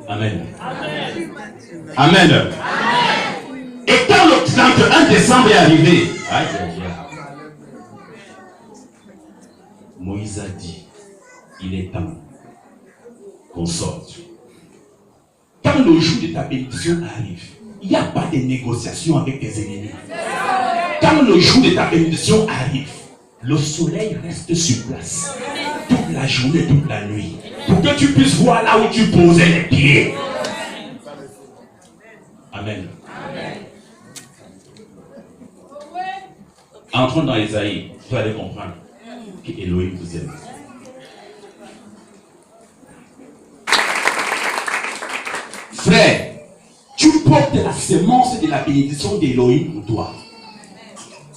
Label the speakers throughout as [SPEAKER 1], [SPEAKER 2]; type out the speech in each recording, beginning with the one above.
[SPEAKER 1] Amen. Amen. Et quand le 31 décembre est arrivé, Moïse a dit, il est temps qu'on sorte. Quand le jour de ta bénédiction arrive, il n'y a pas de négociation avec tes ennemis. Quand le jour de ta bénédiction arrive, le soleil reste sur place toute la journée, toute la nuit, pour que tu puisses voir là où tu posais les pieds. Amen. Entrons dans Isaïe, vous allez comprendre que Elohim vous aime. Frère, tu portes la sémence de la bénédiction d'Elohim pour toi.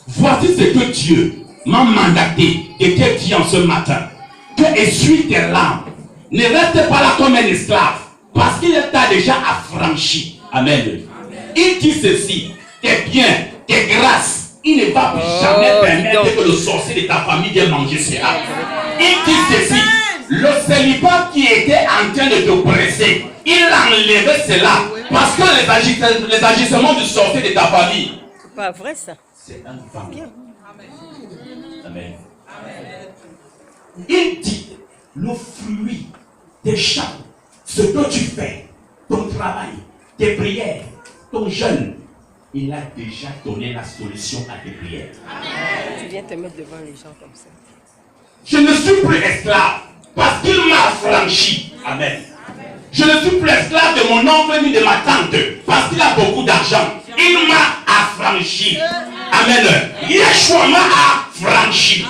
[SPEAKER 1] Voici ce que Dieu m'a mandaté de te dire en ce matin. Que essuie tes larmes. Ne reste pas là comme un esclave. Parce qu'il t'a déjà affranchi. Amen. Il dit ceci. Tes biens, tes grâces, il ne va jamais permettre que le sorcier de ta famille vienne manger cela. Il dit ceci. Le célibat qui était en train de te presser, il a enlevé cela. Parce que les agissements du sorcier de ta famille.
[SPEAKER 2] C'est pas vrai ça.
[SPEAKER 1] C'est un vent. Amen. Il dit, le fruit des champs, ce que tu fais, ton travail, tes prières, ton jeûne, il a déjà donné la solution à tes prières.
[SPEAKER 2] Amen. Tu viens te mettre devant les gens comme ça.
[SPEAKER 1] Je ne suis plus esclave parce qu'il m'a affranchi. Amen. Je ne suis plus esclave de mon oncle ni de ma tante parce qu'il a beaucoup d'argent. Il m'a affranchi. Amen. Yeshua m'a affranchi.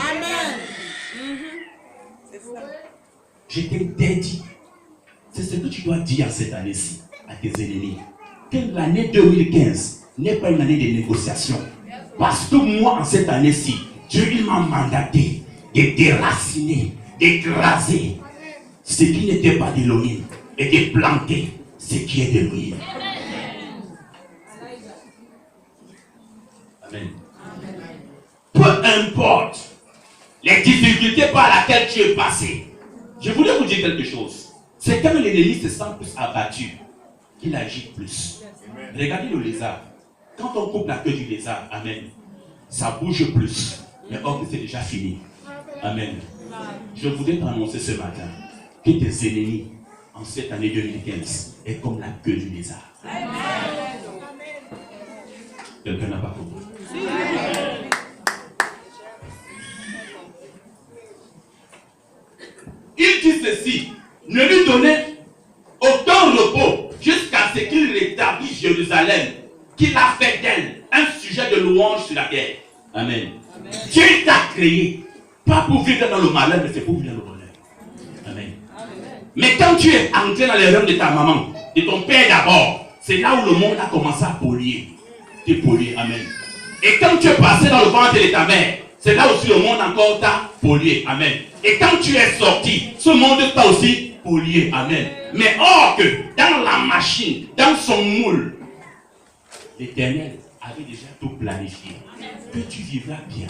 [SPEAKER 1] Je t'ai dit, c'est ce que tu dois dire cette année-ci à tes ennemis. Que l'année 2015 n'est pas une année de négociation. Parce que moi, en cette année-ci, Dieu il m'a mandaté de déraciner, d'écraser ce qui n'était pas d'Élohim et de planter ce qui est d'Élohim. Amen. Peu importe les difficultés par lesquelles tu es passé, je voulais vous dire quelque chose. C'est quand l'ennemi se sent plus abattu qu'il agit plus. Regardez le lézard. Quand on coupe la queue du lézard, amen, ça bouge plus. Mais or, c'est déjà fini. Amen. Je voudrais t'annoncer ce matin que tes ennemis, en cette année 2015, est comme la queue du lézard. Quelqu'un n'a pas compris. Il dit ceci, ne lui donnez aucun repos jusqu'à ce qu'il rétablisse Jérusalem, qu'il a fait d'elle un sujet de louange sur la terre. Amen. Amen. Dieu t'a créé, pas pour vivre dans le malheur, mais c'est pour vivre dans le bonheur. Amen. Amen. Mais quand tu es entré dans les rêves de ta maman, de ton père d'abord, c'est là où le monde a commencé à polluer. Tu es pollué. Amen. Et quand tu es passé dans le ventre de ta mère, c'est là aussi le monde encore t'a pollué. Amen. Et quand tu es sorti, ce monde t'a aussi pollué. Amen. Mais or que dans la machine, dans son moule, l'Éternel avait déjà tout planifié. Que tu vivras bien.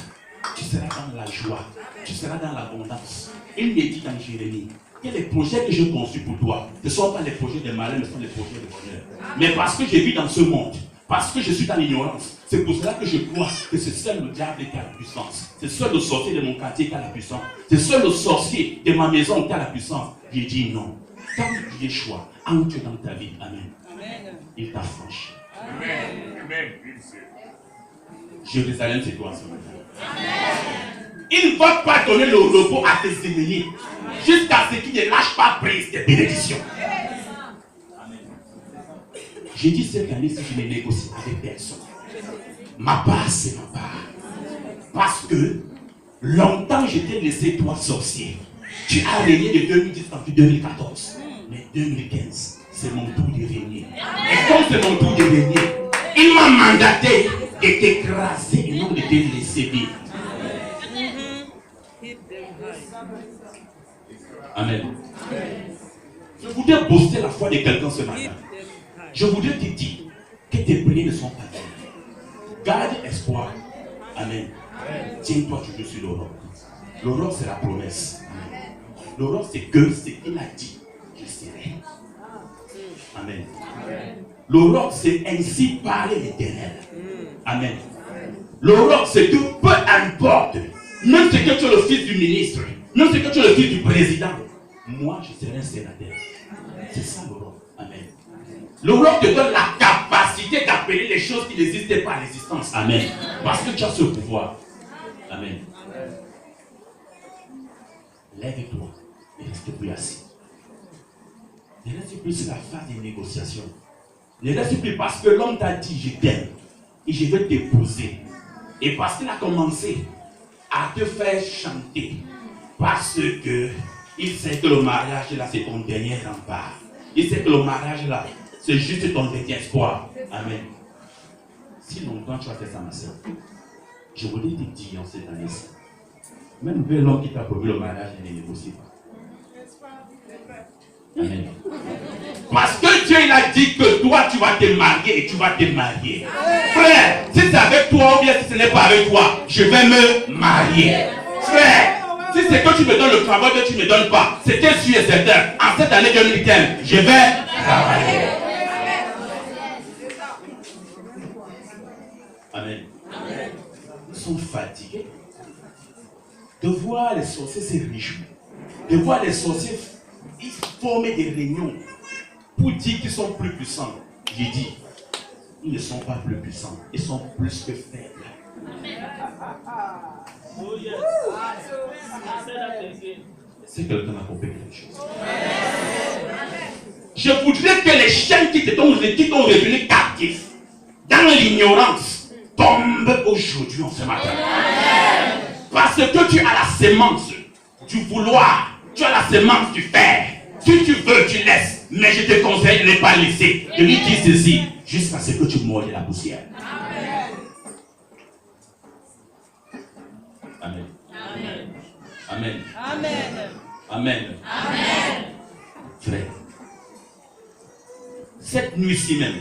[SPEAKER 1] Tu seras dans la joie. Tu seras dans l'abondance. Il me dit dans Jérémie que les projets que je conçus pour toi ne sont pas les projets de malheur, mais sont les projets de bonheur. Mais parce que je vis dans ce monde, parce que je suis dans l'ignorance, c'est pour cela que je crois que c'est seul le diable qui a la puissance. C'est seul le sorcier de mon quartier qui a la puissance. C'est seul le sorcier de ma maison qui a la puissance. J'ai dit non. Quand Yeshua entre dans ta vie, amen, amen, il t'a franchi. Amen. Amen. Jérusalem, c'est toi ce matin. Amen. Il ne va pas donner le repos à tes ennemis jusqu'à ce qu'ils ne lâchent pas prise des bénédictions. Amen. J'ai dit cette année, si je ne négocie avec personne, ma part, c'est ma part. Parce que longtemps, je t'ai laissé toi sorcier. Tu as régné de 2010 en 2014. Mais 2015, c'est mon tour de régner. Et comme c'est mon tour de régner, il m'a mandaté de t'écraser et non de te laisser vivre. Amen. Je voudrais booster la foi de quelqu'un ce matin. Je voudrais te dire que tes prières ne sont pas vaines. Garde espoir. Amen. Tiens-toi toujours sur l'aurore. L'aurore, c'est la promesse. L'aurore, c'est que ce qu'il a dit, je serai. Amen. L'aurore, c'est ainsi parler l'Éternel. Amen. L'aurore, c'est que peu importe, même si tu es le fils du ministre, même si tu es le fils du président, moi je serai un sénateur. C'est ça l'aurore. Amen. L'aurore te donne la capacité d'appeler les choses qui n'existaient pas à l'existence. Amen. Parce que tu as ce pouvoir. Amen. Lève-toi et reste plus assis. Ne reste plus sur la phase des négociations. Ne reste plus parce que l'homme t'a dit je t'aime et je vais t'épouser. Et parce qu'il a commencé à te faire chanter. Parce que il sait que le mariage là c'est ton dernier rempart. Il sait que le mariage là c'est juste ton dernier espoir. Amen. Si longtemps tu as fait ça ma soeur, je voudrais te dire en cette année-ci, même l'homme qui t'a promis le mariage ne négocie pas. Amen. Parce que Dieu il a dit que toi tu vas te marier et tu vas te marier. Frère, si c'est avec toi ou bien si ce n'est pas avec toi, je vais me marier. Frère, si c'est que tu me donnes le travail que tu ne me donnes pas, c'était sûr et certain. En cette année 2015, je vais travailler. Amen. Nous sommes fatigués de voir les sorciers se réjouir, de voir les sorciers former des réunions pour dire qu'ils sont plus puissants. J'ai dit, ils ne sont pas plus puissants, ils sont plus que faibles. C'est quelqu'un a compris quelque chose. Je voudrais que les chaînes qui t'ont retenu captifs dans l'ignorance tombent aujourd'hui en ce matin. Parce que tu as la sémence du vouloir, tu as la sémence du faire. Si tu veux, tu laisses. Mais je te conseille de ne pas laisser. De lui dire ceci jusqu'à ce que tu mordes la poussière. Amen. Amen. Amen. Amen. Amen. Frère, cette nuit-ci même,